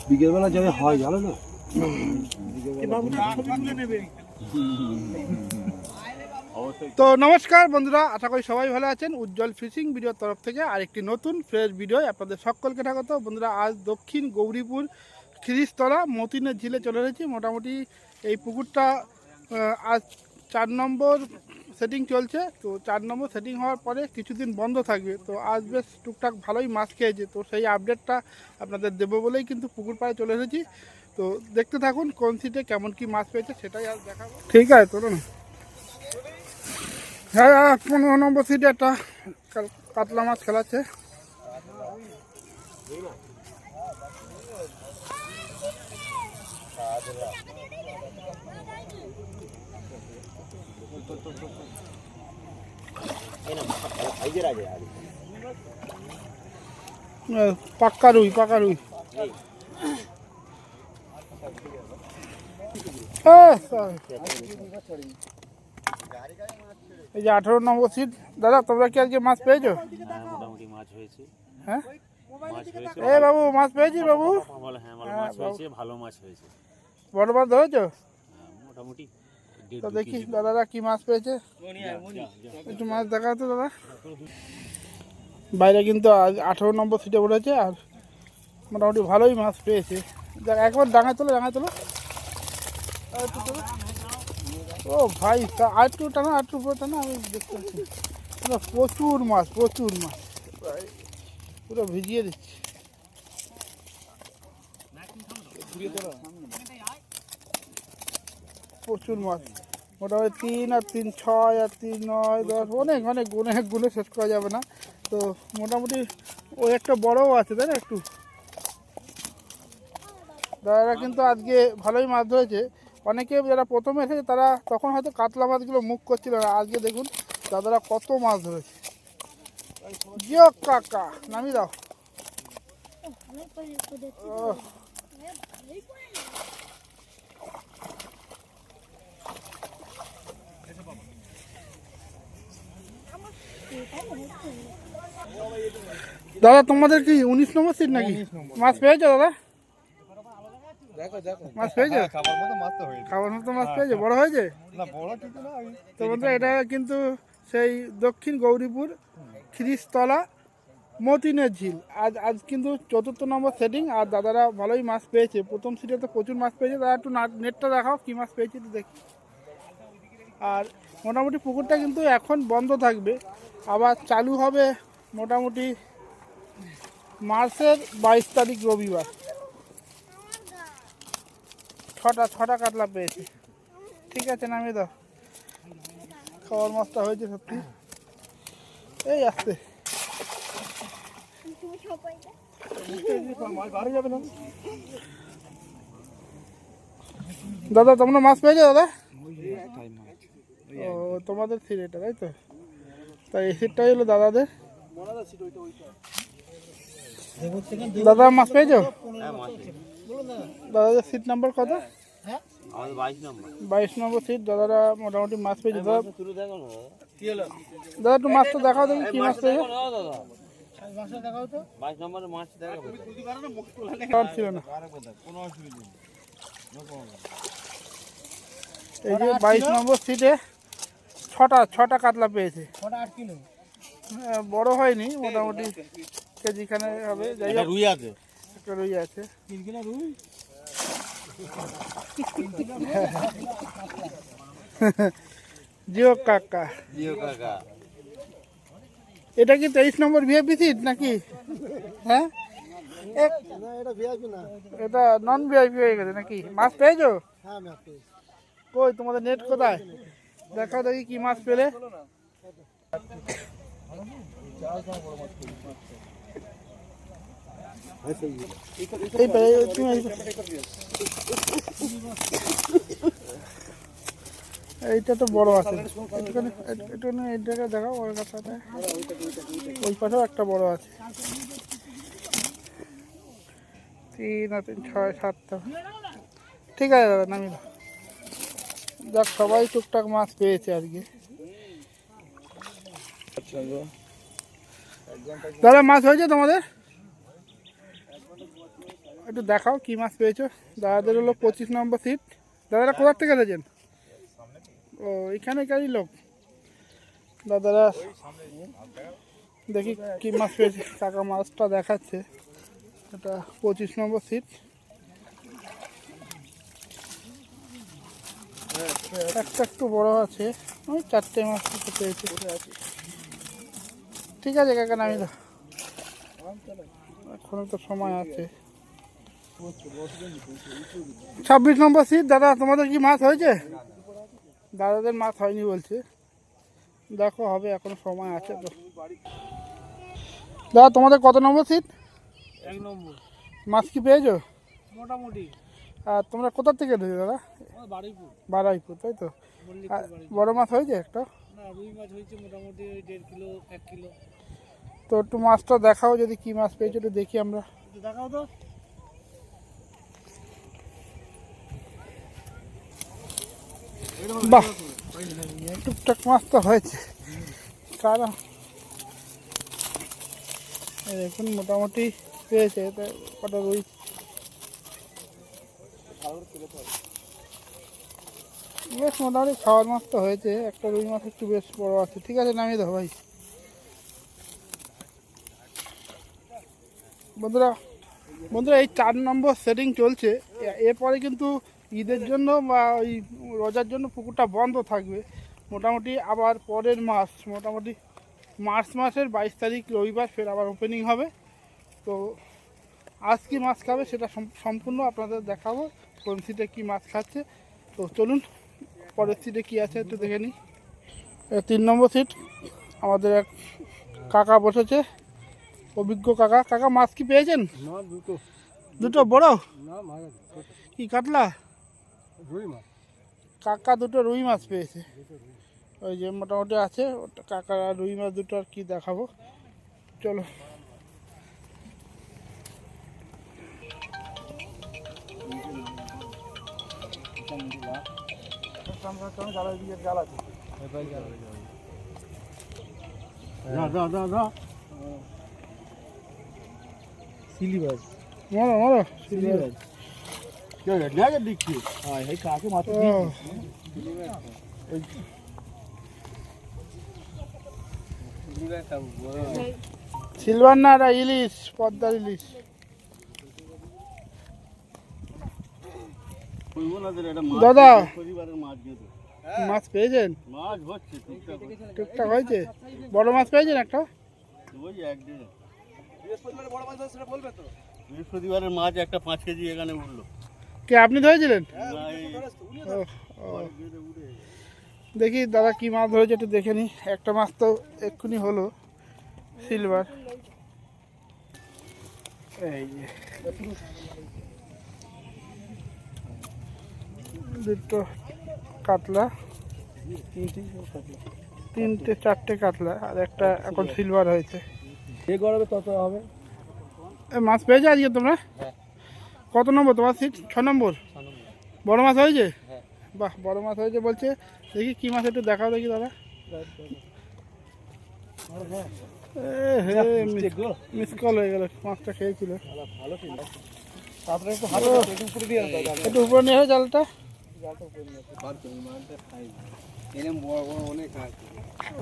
বিকেলবেলা যাবে হয় জানো না। তো নমস্কার বন্ধুরা, আশা করি সবাই ভালো আছেন। উজ্জ্বল ফিশিং ভিডিওর তরফ থেকে আরেকটি নতুন ফ্রেশ ভিডিও আপনাদের সকলকে স্বাগত। বন্ধুরা, আজ দক্ষিণ গৌরীপুর খিরিস্তলা মতিনের ঝিলে চলে এসেছি। মোটামুটি এই পুকুরটা আজ 4 নম্বর সেটিং চলছে। তো 4 নম্বর সেটিং হওয়ার পরে কিছুদিন বন্ধ থাকবে। তো আজ বেশ টুকটাক ভালোই মাছ খেয়েছে। তো সেই আপডেটটা আপনাদের দেবো বলেই কিন্তু পুকুর পাড়ে চলে এসেছি। তো দেখতে থাকুন কোন সিটে কেমন কি মাছ পেয়েছে সেটাই আজ দেখাবো। ঠিক আছে, চলো না। হ্যাঁ, 15 নম্বর সিটে একটা কাতলা মাছ খেলাচ্ছে। পাক্কা রুই। এই যে 18 নম্বর সিট। দাদা, তোমরা কি আজকে মাছ পেয়েছো? মোটামুটি মাছ হয়েছে। হ্যাঁ, এ বাবু মাছ পেয়েছি বাবু। ভালো মাছ হয়েছে। বড় মাছ ধরেছো? মোটামুটি। তো দেখি দাদারা কি মাছ পেয়েছে, একটু মাছ দেখা তো দাদা। বাইরে কিন্তু 18 নম্বর সিটে উঠেছে আর মোটামুটি ভালোই মাছ পেয়েছে। একবার ডাঙায় তোলো। ও ভাই, আর একটু টানা, আর একটু উপরে টানা, আমি দেখতে পাচ্ছি। প্রচুর মাছ পুরো ভিজিয়ে দিচ্ছি। প্রচুর মাছ, মোটামুটি 3 আর 3 6 আর 3 9 10, অনেক গুনে শেষ করা যাবে না। তো মোটামুটি ওই একটা বড়ও আছে, তাই না? একটু দাদারা কিন্তু আজকে ভালোই মাছ ধরেছে। অনেকে যারা প্রথমে এসেছে তারা তখন হয়তো কাতলা মাছগুলো মুখ করছিল না। আজকে দেখুন দাদারা কত মাছ ধরেছে। জিও কাকা, নামিয়ে দাও। দাদা, তোমাদের কি 19 নম্বর সিট নাকি? মাছ পেয়েছো দাদা? মাছ পেয়েছো? খাবার মতো মাছ পেয়েছো? বড় হয়েছে? তো বন্ধুরা, এটা কিন্তু সেই দক্ষিণ গৌরীপুর খিরিস্তলা মতিনের ঝিল। আজ কিন্তু 4র্থ নম্বর সেটিং। আর দাদারা ভালোই মাছ পেয়েছে। প্রথম সিটে তো প্রচুর মাছ পেয়েছে। দাদা একটু নেটটা দেখাও, কি মাছ পেয়েছে একটু দেখি। আর মোটামুটি পুকুরটা কিন্তু এখন বন্ধ থাকবে, আবার চালু হবে মোটামুটি মার্চের 22 তারিখ রবিবার। 6টা কাতলা পেয়েছি। ঠিক আছে, নামিয়ে দাও। খাওয়ার মাছটা হয়েছে সত্যি। এই আসতে দাদা, তোমরা মাছ পেয়েছো দাদা? ও, তোমাদের সিট এটা, তাই তো? তাই এই সিটটাই হলো দাদাদের। দাদা মাছ পেয়েছো? দাদাদের সিট নাম্বার কত? 22 নম্বর সিট। দাদারা মোটামুটি মাছ পেয়েছে। দাদা একটু মাছটা দেখাও দেখি, কি মাছ পেয়েছে। ছিল না। এই যে 22 নম্বর সিটে 6টা কাতলা পেয়েছে। বড় হয়নি, মোটামুটি কেজিখানে হবে। যাই হোক, রুই আছে, একটা রুই আছে। জিও কাকা। এটা কি 23 নম্বর ভিআইপি সিট নাকি? হ্যাঁ, এটা নন ভিআইপি হয়ে গেছে নাকি? মাছ পেয়েছো? কই তোমাদের নেট কোথায়? দেখাও দেখি কি মাছ পেলে। এইটা তো বড় আছে, একটুখানি এই জায়গায় দেখাও। ওর কাছাতে ওই পাশেও একটা বড় আছে। 3 আর 3 6 7টা। ঠিক আছে দাদা, নামিয়ে দাও। যাক সবাই টুকটাক মাছ পেয়েছে আজকে। দাদা মাছ হয়েছে তোমাদের? একটু দেখাও কি মাছ পেয়েছো। দাদাদের হলো 25 নম্বর সিট। দাদারা কোথার থেকে এসেছেন? ও এখানেকারই লোক। দাদারা দেখি কি মাছ পেয়েছে। কাকা মাছটা দেখাচ্ছে, এটা 25 নম্বর সিট। একটা একটু বড় আছে, ওই 4টে মাছ পেয়েছে। ঠিক আছে কাকা, নামি দাও, এখনো তো সময় আছে। 26 নম্বর সিট। দাদা তোমাদের কি মাছ হয়েছে? দাদাদের মাছ হয়নি বলছে, দেখো হবে, এখনো সময় আছে তো। দাদা তোমাদের কত নম্বর সিট? 1 নম্বর। মাছ কি পেয়েছো? মোটামুটি। আর তোমরা কোথা থেকে এসেছো দাদা? বারুইপুর, তাই তো? আর বড় মাছ হয়েছে একটা? না, রুই মাছ হয়েছে মোটামুটি ওই 1.5 কিলো 1 কিলো। তো একটু মাছটা দেখাও, যদি কি মাছ পেয়েছো একটু দেখি আমরা। দেখাও তো। বাহ, টুকটাক মাছ তো হয়েছে। কারণ এখন মোটামুটি পেয়েছে কটা রুই। বেশ মোটামুটি খাওয়ার মাছ তো হয়েছে। একটা রুই মাছ একটু বেশ বড় আছে। ঠিক আছে, নামিয়ে দাও ভাই। বন্ধুরা বন্ধুরা এই 4 নম্বর সেটিং চলছে। এরপরে কিন্তু ঈদের জন্য বা ওই রোজার জন্য পুকুরটা বন্ধ থাকবে মোটামুটি। আবার পরের মাস মোটামুটি মার্চ মাসের 22 তারিখ রবিবার ফের আবার ওপেনিং হবে। তো আজ কি মাছ খাবে সেটা সম্পূর্ণ আপনাদের দেখাবো, কোন সিটে কী মাছ খাচ্ছে। তো চলুন পরের সিটে কী আছে একটু দেখে নিই। 3 নম্বর সিট আমাদের এক কাকা বসেছে, অভিজ্ঞ কাকা। কাকা মাছ কি পেয়েছেন? দুটো বড়? কি কাতলা? কাকা দুটো রুই মাছ পেয়েছে, ওই যে মোটামুটি আছে। ওটা কাকা রুই মাছ দুটো আর কি দেখাবো, চলো। সিলভার না, এটা ইলিশ, পদ্মার ইলিশ। দাদা মাছ পেয়েছেন? টুকটাক হয়েছে। বড় মাছ পেয়েছেন একটা? বৃহস্পতিবারের মাছ একটা 5 কেজি এখানে উঠলো। কে আপনি ধরেছিলেন? দেখি দাদা কি মাছ ধরেছে একটু দেখে নি। একটা মাছ তো এক্ষুনি হলো, সিলভার। এই যে দুটো কাতলা, 3টে 4টে কাতলা, আর একটা এখন সিলভার হয়েছে। এই গরমে তত হবে। মাছ পেয়েছো আজকে তোমরা? কত নম্বর তোমার সিট? 6 নম্বর। বড় মাছ হয়েছে? বাহ, বড় মাছ হয়েছে বলছে। দেখি কি মাছ একটু দেখাও দেখি দাদা। মিস কল হয়ে গেল, মাছটা খেয়েছিল। একটু উপরে নিয়ে হয় জালটা।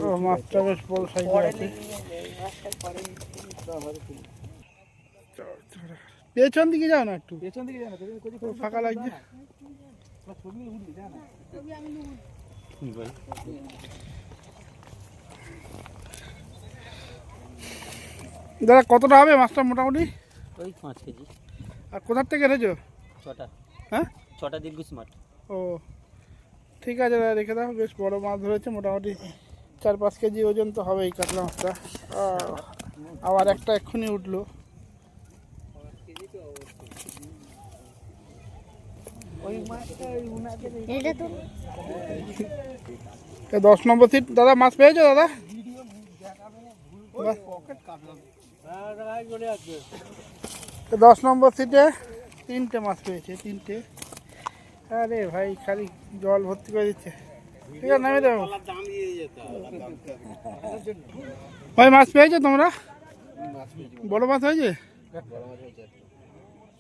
ও মাছটা বেশ বড় সাইজের আছে। পেছন দিকে যাও না, একটু পেছন দিকে যাও না, ফাঁকা লাগছে। দাদা কতটা হবে মাছটা মোটামুটি? ওই 5 কেজি। আর কোথার থেকে এনেছো? 6টা। হ্যাঁ, 6টা দীর্ঘ স্মার্ট। ও ঠিক আছে দাদা, রেখে দাও। বেশ বড় মাছ ধরেছে, মোটামুটি 4-5 কেজি ওজন তো হবেই কাতলা মাছটা। আবার একটা এক্ষুনি উঠলো। 10 নম্বর সিট। দাদা মাছ পেয়েছো দাদা? 10 নম্বর সিটে 3টে মাছ পেয়েছে, 3টে। আরে ভাই খালি জল ভর্তি করে দিচ্ছে। ঠিক আছে নামিয়ে দেবো। ভাই মাছ পেয়েছো তোমরা? বড় মাছ হয়েছে?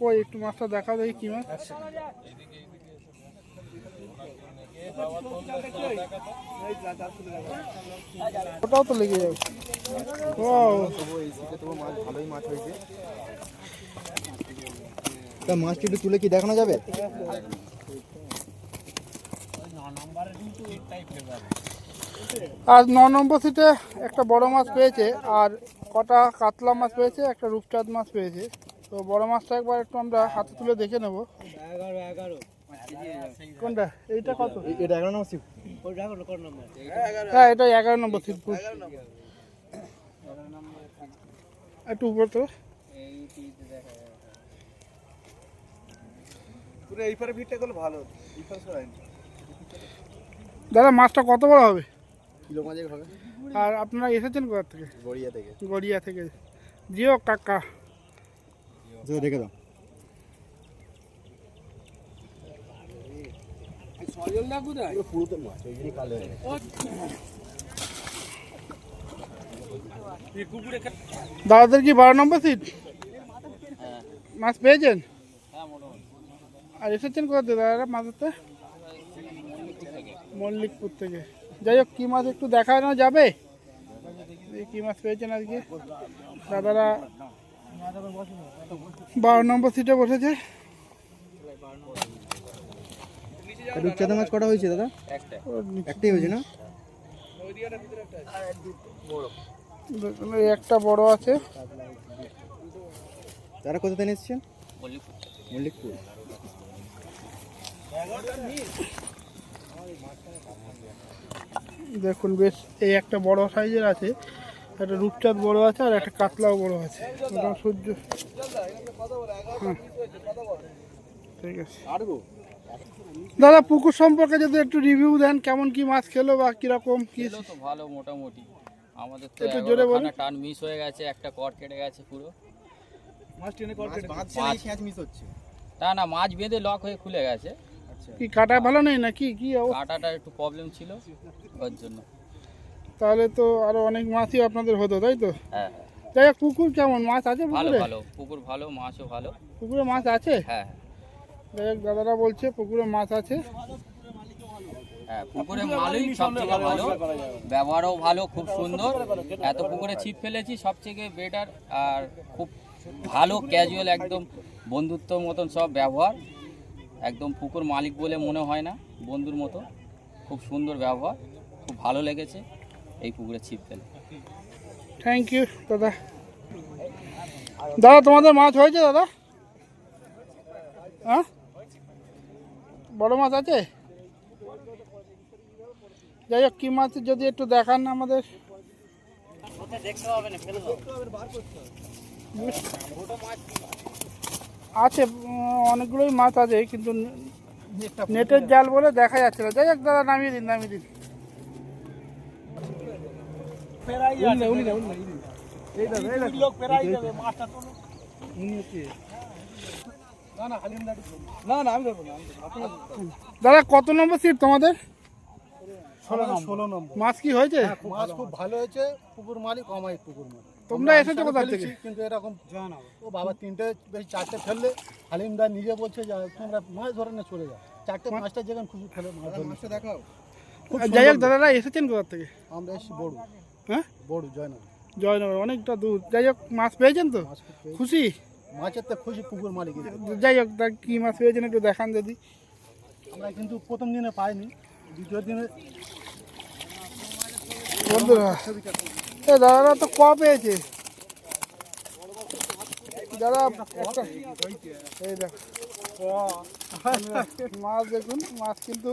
ওই একটু মাছটা দেখাও দেখি কি মাছ। ওটাও তো লেগে যাবে। ও তা মাছটি একটু তুলে কি দেখানো যাবে? আজ 9 নম্বর সিটে একটা বড় মাছ পেয়েছে, আর কটা কাতলা মাছ পেয়েছে, একটা রূপচাঁদ মাছ পেয়েছে। তো বড় মাছটা একবার একটু আমরা হাতে তুলে দেখে নেব। 11 কোনটা? এইটা কত? এটা 11 নম্বর সিট। হ্যাঁ এটা 11 নম্বর সিট। একটু উপর তো। পুরো এই পারে ভিড়টা করলে ভালো হতো। এই পারে সরাই দাদা মাছটা কত বড় হবে? কিলো মাঝে হবে। আর আপনারা এসেছেন কোথা থেকে? গড়িয়া থেকে। গড়িয়া থেকে। জিও কাকা। যা দেখে দাও। সজল না কোথায়? পুরো তো মাছ ওই যে কালো হয়ে দাদাদের কি 12 নম্বর সিট? মাছ পেয়েছেন? আর এসেছেন কোথা থেকে দাদারা মাছ ধরতে? মল্লিকপুর থেকে। যাই হোক কি মাছ একটু দেখানো যাবে? কি মাছ পেয়েছেন আজকে? দাদারা 12 নম্বর সিটে বসেছে। রূপচাঁদা মাছ কটা হয়েছে দাদা? একটাই হয়েছে না? দেখুন, এই একটা বড় আছে। তারা কোথা থেকে এসেছেন? মল্লিকপুর। দেখুন বেশ এই একটা বড় সাইজের আছে, একটা রূপচাঁদ বড় আছে, আর একটা কাতলাও বড় আছে। ওটা সূর্য। হ্যাঁ ঠিক আছে দাদা, পুকুর সম্পর্কে যদি একটু রিভিউ দেন, কেমন কি মাছ খেলো বা কিরকম কি? খেলো তো ভালো মোটামুটি। আমাদের তো একটু জোরে বলুন। 11খানা টান মিস হয়ে গেছে, একটা কর কেটে গেছে পুরো। মাছ মিস হচ্ছে। না মাছ বেঁধে লক হয়ে খুলে গেছে। কি কাটা ভালো নেই নাকি কি অবস্থা? কাটাটার একটু প্রবলেম ছিল ওর জন্য। তাহলে তো আরো অনেক মাছই আপনাদের হতো, তাই তো? হ্যাঁ যাই হোক, পুকুর কেমন মাছ আছে ভালো পুকুরে? ভালো পুকুর, ভালো মাছও ভালো। পুকুরে মাছ আছে? হ্যাঁ যাই হোক দাদারা বলছে পুকুরে মাছ আছে। হ্যাঁ পুকুরে মালই সবথেকে ভালো, ব্যবহারও ভালো, খুব সুন্দর। এত পুকুরে ছিপ ফেলেছি, সবথেকে বেটার। আর খুব ভালো ক্যাজুয়াল, একদম বন্ধুত্বর মতন সব ব্যবহার। একদম পুকুর মালিক বলে মনে হয় না, বন্ধুর মতো। খুব সুন্দর ব্যবহার, খুব ভালো লেগেছে এই পুকুরে ছিপ ফেলে। থ্যাংক ইউ দাদা। দাদা তোমাদের মাছ হয়েছে দাদা? হ্যাঁ বড় মাছ আছে? যাই হোক কি মাছ যদি একটু দেখান আমাদের। আছে অনেকগুলোই মাছ আছে, কিন্তু নেটের জাল বলে দেখা যাচ্ছে না। যাই হোক দাদা নামিয়ে দিন, নামিয়ে দিন। দাদা কত নম্বর সিট তোমাদের? 16 নম্বর। মাছ কি হয়েছে? মাছ খুব ভালো হয়েছে। পুকুর মালিক অমায়িক পুকুর মালিক। তোমরা এসেছো কোথা থেকে? কিন্তু এরকম ও বাবা 3টে বেশি 4টে ফেললে হালিমদা নিজে বলছে যে তোমরা মাছ ধরে নিয়ে চলে যাও। 4টে 5টা যেখানে খুশি ফেলে মাছটা দেখাও। যাই হোক দাদারা এসেছেন কোথা থেকে? আমরা এসেছি বড়। হ্যাঁ বড় জয়নগর। জয়নগর, অনেকটা দূর। যাই হোক মাছ পেয়েছেন তো? মাছ খুব পেয়েছি। খুশি? মাছের তো খুশি পুকুর মালিক। যাই হোক তা কি মাছ পেয়েছেন একটু দেখান যদি। আমরা কিন্তু প্রথম দিনে পাইনি, দ্বিতীয় দিনে বন্ধুরা এ দাদারা তো ক পেয়েছে দাদা একটা। এই দেখো মাছ, দেখুন মাছ কিন্তু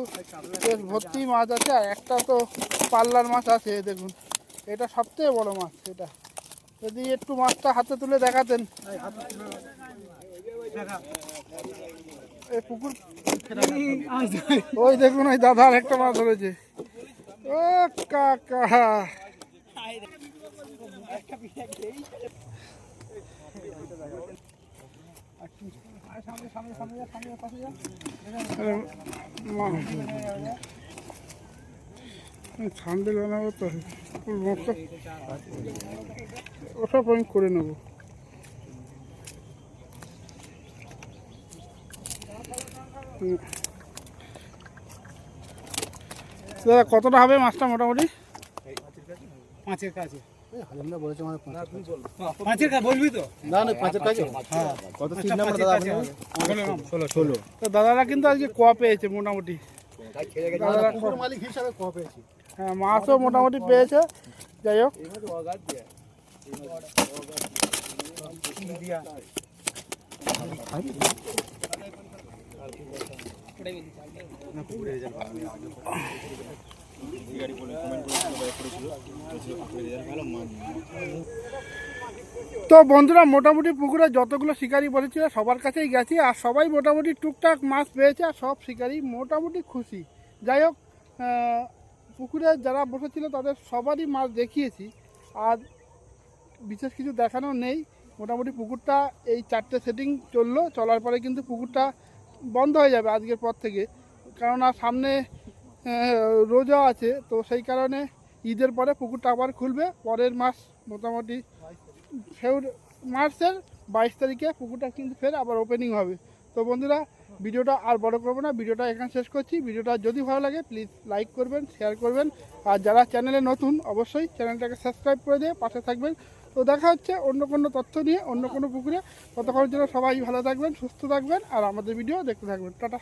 বেশ ভর্তি মাছ আছে, আর একটা তো পাল্লার মাছ আছে। দেখুন এটা সবচেয়ে বড় মাছ। এটা যদি একটু মাছটা হাতে তুলে দেখাতেন। এই পুকুর ওই দেখুন ওই দাদা আর একটা মাছ ধরেছে। ও কাকা সান্ডেল বানাবো তো ওসব আমি করে নেবো। দাদা কতটা হবে মাছটা মোটামুটি? 5-এর কাছে হালিমদা বলেছে মানে 5-এর কাছে বলবি তো? না 5-এর কাছে। হ্যাঁ কত তিন নাম্বার দাদা আপনি? 16। তো দাদারা কিন্তু আজকে কোয়া পেয়েছে মোটামুটি। দাদারা পুকুর মালিক হিসাবে কম পেয়েছি। হ্যাঁ মাছও মোটামুটি পেয়েছে। যাই হোক তো বন্ধুরা মোটামুটি পুকুরে যতগুলো শিকারি বসেছিল সবার কাছেই গেছি আর সবাই মোটামুটি টুকটাক মাছ পেয়েছে আর সব শিকারি মোটামুটি খুশি। যাই হোক পুকুরে যারা বসেছিল তাদের সবারই মাছ দেখিয়েছি আর বিশেষ কিছু দেখানো নেই। মোটামুটি পুকুরটা এই 4টে সেটিং চললো, চলার পরে কিন্তু পুকুরটা বন্ধ হয়ে যাবে আজকের পর থেকে, কেননা সামনে রোজা আছে। তো সেই কারণে ঈদের পরে পুকুরটা আবার খুলবে। পরের মাস মোটামুটি মার্চের 22 তারিখে পুকুরটা কিন্তু ফের আবার ওপেনিং হবে। তো বন্ধুরা ভিডিওটা আর বড় করবো না, ভিডিওটা এখানে শেষ করছি। ভিডিওটা যদি ভালো লাগে প্লিজ লাইক করবেন, শেয়ার করবেন আর যারা চ্যানেলে নতুন অবশ্যই চ্যানেলটাকে সাবস্ক্রাইব করে দিয়ে পাশে থাকবেন। তো দেখা হচ্ছে অন্য কোনো তথ্য নিয়ে অন্য কোনো পুকুরে। ততক্ষণের জন্য সবাই ভালো থাকবেন, সুস্থ থাকবেন আর আমাদের ভিডিও দেখতে থাকবেন। টাটা।